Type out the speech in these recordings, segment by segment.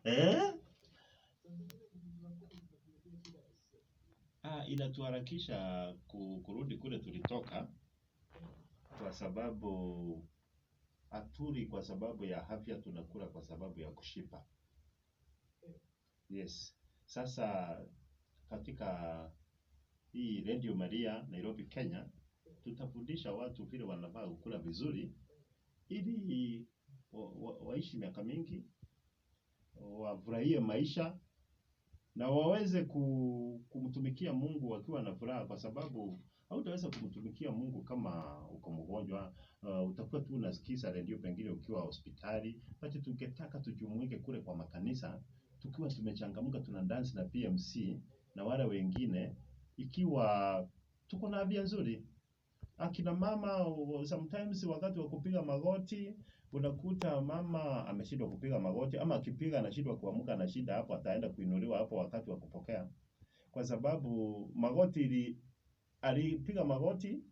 Eh? Inatuharakisha kurudi kule tulitoka, kwa sababu hatuli kwa sababu ya afya, tunakula kwa sababu ya kushiba. Yes. Sasa katika hii Radio Maria Nairobi, Kenya, tutafundisha watu vile wanafaa kukula vizuri ili waishi miaka mingi, wafurahie maisha na waweze kumtumikia Mungu wakiwa na furaha, kwa sababu hautaweza kumtumikia Mungu kama uko mgonjwa. Utakuwa tu unasikiza redio pengine ukiwa hospitali. But tungetaka tujumuike kule kwa makanisa, tukiwa tumechangamka, tuna dance na PMC na wale wengine, ikiwa tuko na afya nzuri. Akina mama sometimes wakati wa kupiga magoti, unakuta mama ameshindwa kupiga magoti, ama akipiga anashindwa kuamka, na shida hapo, ataenda kuinuliwa hapo wakati wa kupokea, kwa sababu magoti alipiga magoti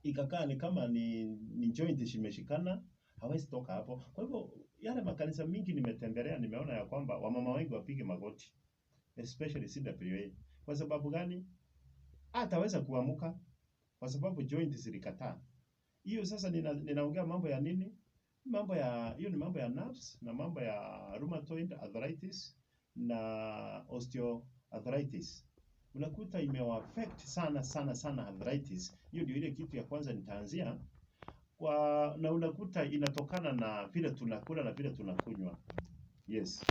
ikakaa ni kama ni joint zimeshikana, hawezi toka hapo. Kwa hivyo yale makanisa mingi nimetembelea, nimeona ya kwamba wamama wengi wapige magoti, especially CWA. Kwa sababu gani? Hataweza kuamka kwa sababu joint zilikataa. Hiyo sasa ninaongea mambo ya nini? Hiyo ni mambo ya nerves na mambo ya rheumatoid arthritis na osteoarthritis. Unakuta imewaffect sana arthritis. Hiyo ndio ile kitu ya kwanza nitaanzia na unakuta inatokana na vile tunakula na vile tunakunywa. Yes.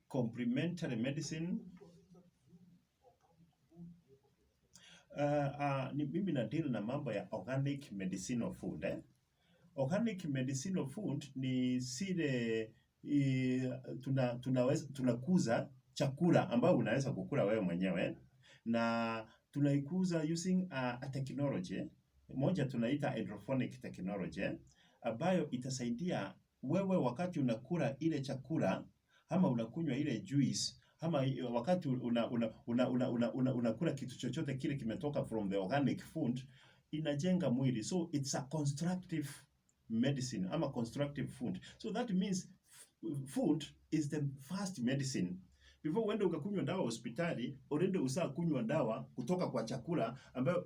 Complementary medicine. Mimi na deal na mambo ya organic medicinal food. Organic medicinal food ni zile tunakuza chakula ambayo unaweza kukula wewe mwenyewe, na tunaikuza using a technology moja tunaita hydroponic technology, ambayo itasaidia wewe wakati unakula ile chakula ama unakunywa ile juice, ama wakati unakula kitu chochote kile kimetoka from the organic food, inajenga mwili. So it's a constructive medicine ama constructive food. So that means food is the first medicine. Before uende ukakunywa dawa hospitali, already kunywa dawa kutoka kwa chakula ambayo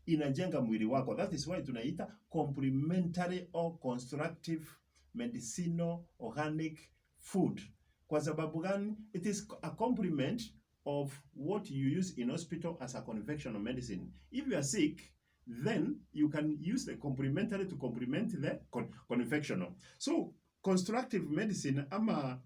inajenga mwili wako. That is why tunaita complementary or constructive medicinal organic food. Kwa sababu gani? It is a complement of what you use in hospital as a conventional medicine. If you are sick, then you can use the complementary to complement the conventional. So constructive medicine ama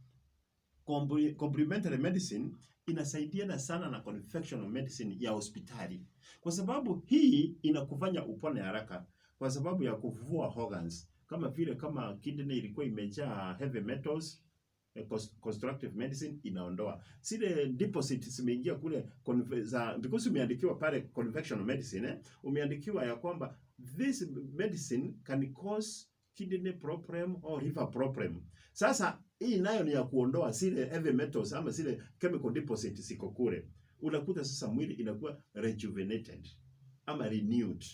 complementary medicine inasaidiana sana na conventional medicine ya hospitali, kwa sababu hii inakufanya upone haraka, kwa sababu ya kuvua organs. Kama vile kama kidney ilikuwa imejaa heavy metals, constructive medicine inaondoa zile deposits zimeingia kule because umeandikiwa pale conventional medicine, umeandikiwa ya kwamba this medicine can cause kidney problem or liver problem. Sasa hii nayo ni ya kuondoa zile heavy metals ama zile chemical deposits ziko kule. Unakuta sasa mwili inakuwa rejuvenated ama renewed.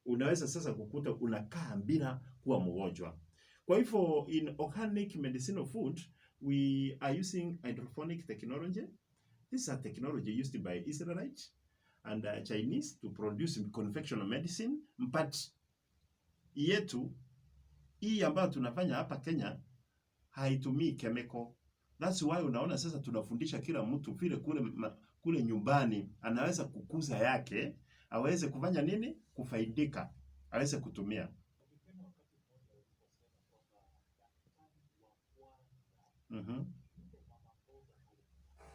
Unaweza sasa kukuta unakaa bila kuwa mgonjwa. Kwa hivyo in organic medicinal food, we are using hydroponic technology. This is a technology used by Israelites and Chinese to produce conventional medicine. But yetu hii ambayo tunafanya hapa Kenya haitumii chemical. That's why unaona sasa tunafundisha kila mtu vile kule nyumbani anaweza kukuza yake, aweze kufanya nini? Kufaidika, aweze kutumia.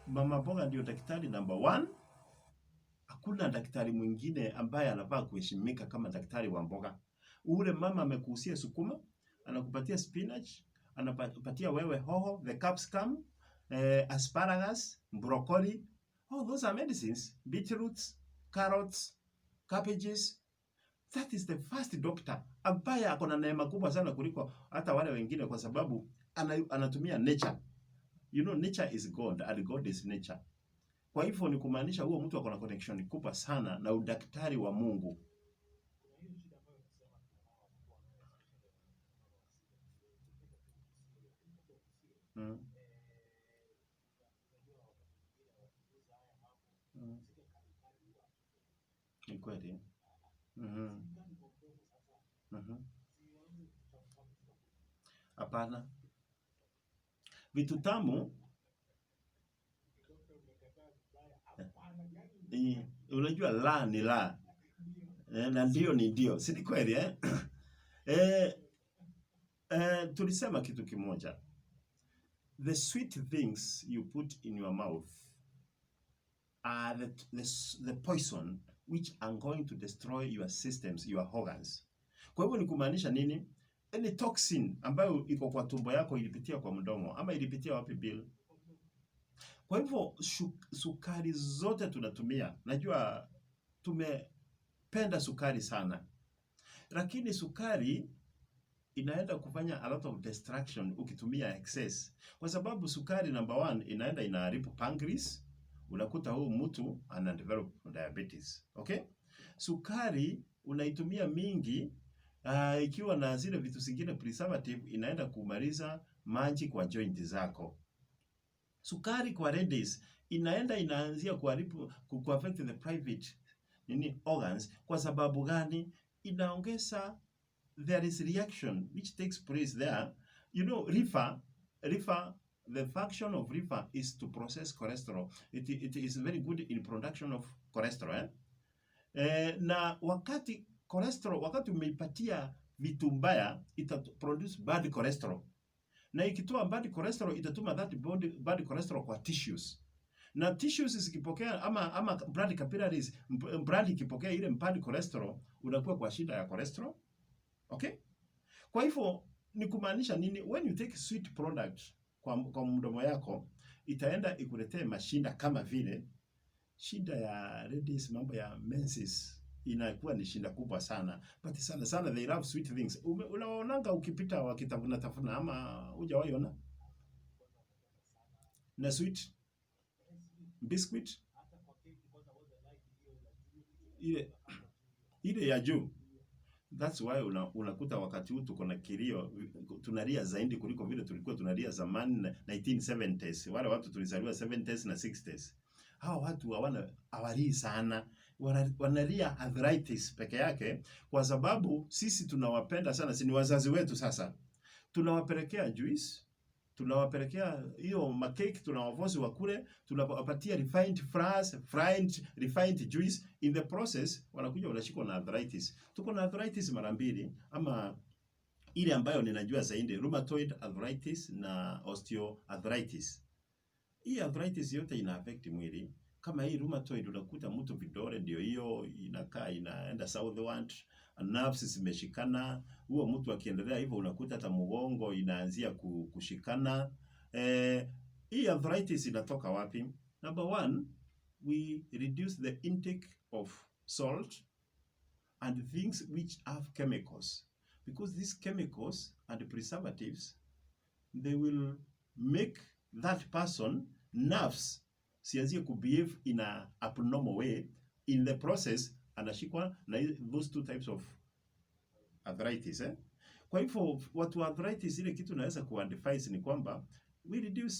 Mama mboga ndio daktari number 1. Hakuna daktari mwingine ambaye anafaa kuheshimika kama daktari wa mboga. Ule mama amekuhusia sukuma, anakupatia spinach, anapatia wewe hoho, the capsicum, asparagus, broccoli. Oh, those are medicines. Beetroots, carrots, cabbages. That is the first doctor ambaye ako na neema kubwa sana kuliko hata wale wengine, kwa sababu anatumia nature. You know, nature is God and God is nature. Kwa hivyo ni kumaanisha huo mtu ako na connection kubwa sana na udaktari wa Mungu. Ni kweli. Hapana. Vitu tamu unajua la ni la. Na ndio ni ndio. Si ni kweli tulisema kitu kimoja. The sweet things you put in your mouth are the poison which are going to destroy your systems, your organs. Kwa hivyo ni kumaanisha nini? Any toxin ambayo iko kwa tumbo yako ilipitia kwa mdomo ama ilipitia wapi Bill? Kwa hivyo sukari zote tunatumia. Najua tumependa sukari sana. Lakini sukari inaenda kufanya a lot of destruction ukitumia excess. Kwa sababu sukari number 1 inaenda inaharibu pancreas. Unakuta huu mtu ana develop diabetes. Okay? Sukari unaitumia mingi ikiwa na zile vitu zingine preservative, inaenda kumaliza maji kwa joint zako. Sukari kwa ladies inaanzia kuharibu affect the private organs. Kwa sababu gani? Inaongeza, there is reaction which takes place there. You know, liver, the function of liver is to process cholesterol. It is very good in production of cholesterol. Na wakati umeipatia vitu mbaya, ita produce bad cholesterol. Na ikitoa bad cholesterol, itatuma that bad cholesterol kwa tissues. Na tissues zikipokea ama blood capillaries, blood ikipokea ile bad cholesterol, unakuwa kwa shida ya cholesterol. Okay? Kwa hivyo ni kumaanisha nini? When you take sweet product kwa mdomo yako, itaenda ikuletee mashinda kama vile shida ya ladies, mambo ya menses inakuwa ni shinda kubwa sana. But sana they love sweet things. Unaonanga ukipita wakitafuna ama hujawahi ona? Na sweet biscuit ile ya juu. That's why unakuta wakati huu tuko na kilio, tunalia zaidi kuliko vile tulikuwa tunalia zamani 1970s. Wale watu tulizaliwa 70s na 60s. Hao watu hawalii sana. Wanalia arthritis peke yake, kwa sababu sisi tunawapenda sana. Si ni wazazi wetu sasa. Tunawapelekea juice, tunawapelekea hiyo macake, tunawavozi wakule, tunawapatia refined flours, refined juice. In the process wanakuja wanashikwa na arthritis. Tuko na arthritis mara mbili, ama ile ambayo ninajua zaidi, rheumatoid arthritis na osteoarthritis. Hii arthritis yote ina affect mwili. Kama hii rheumatoid unakuta mtu vidole ndio hiyo inaenda southward, nerves zimeshikana. Huo mtu akiendelea hivyo unakuta hata mgongo inaanzia kushikana. Hii arthritis inatoka wapi? Number 1, we reduce the intake of salt and things which have chemicals, because these chemicals and preservatives, they will make that person nerves sianzie kubehave in a abnormal way. In the process anashikwa na those two types of arthritis. Kwa hivyo watu arthritis, ile kitu naweza kuadvise ni kwamba we reduce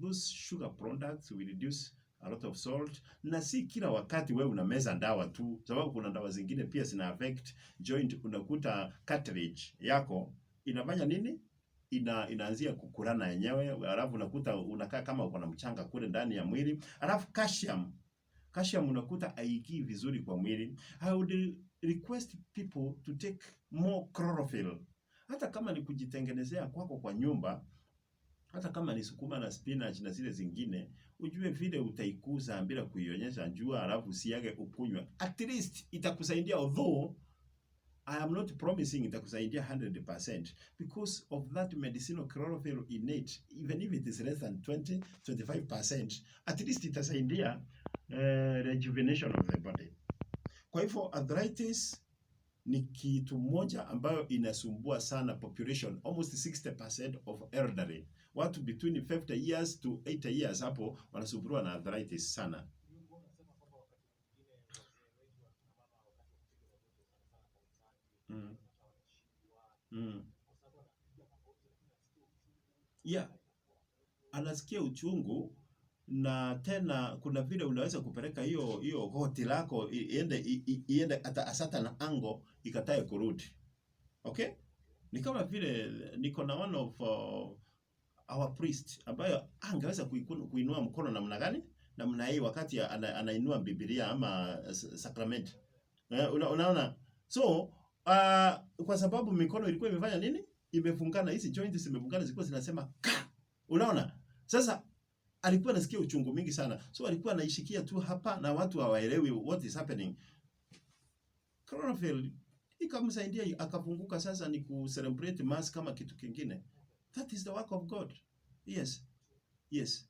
those sugar products, we reduce a lot of salt, na si kila wakati wewe unameza dawa tu, sababu kuna dawa zingine pia zina affect joint. Unakuta cartilage yako inafanya nini? Inaanzia kukulana yenyewe, alafu unakuta unakaa kama uko na mchanga kule ndani ya mwili. Alafu calcium unakuta haingii vizuri kwa mwili. I would request people to take more chlorophyll. Hata kama ni kujitengenezea kwako kwa nyumba, hata kama ni sukuma na spinach na zile zingine, ujue vile utaikuza bila kuionyesha jua, alafu usiage ukunywa. At least itakusaidia, although I am not promising itakusaidia 100%, because of that medicinal chlorophyll in it. Even if it is less than 20-25%, at least itasaidia rejuvenation of the body. Kwa hivyo arthritis ni kitu moja ambayo inasumbua sana population, almost 60% of elderly. Watu between 50 years to 80 years hapo wanasumbuliwa na arthritis sana. Mm. Mm. Yeah, anasikia uchungu, na tena kuna vile unaweza kupeleka hiyo goti lako iende hata asata na ango ikatae kurudi. Okay? Ni kama vile niko na one of our priest ambayo angeweza kuinua mkono namna gani? Namna hii wakati anainua Biblia ama sakramenti. Unaona? So, kwa sababu mikono ilikuwa imefanya nini? Imefungana, hizi joints zimefungana, zilikuwa zinasema ka. Unaona? Sasa alikuwa anasikia uchungu mingi sana. So alikuwa anaishikia tu hapa na watu hawaelewi what is happening. Chlorophyll ikamsaidia akafunguka, sasa ni ku celebrate mass kama kitu kingine. That is the work of God. Yes. Yes.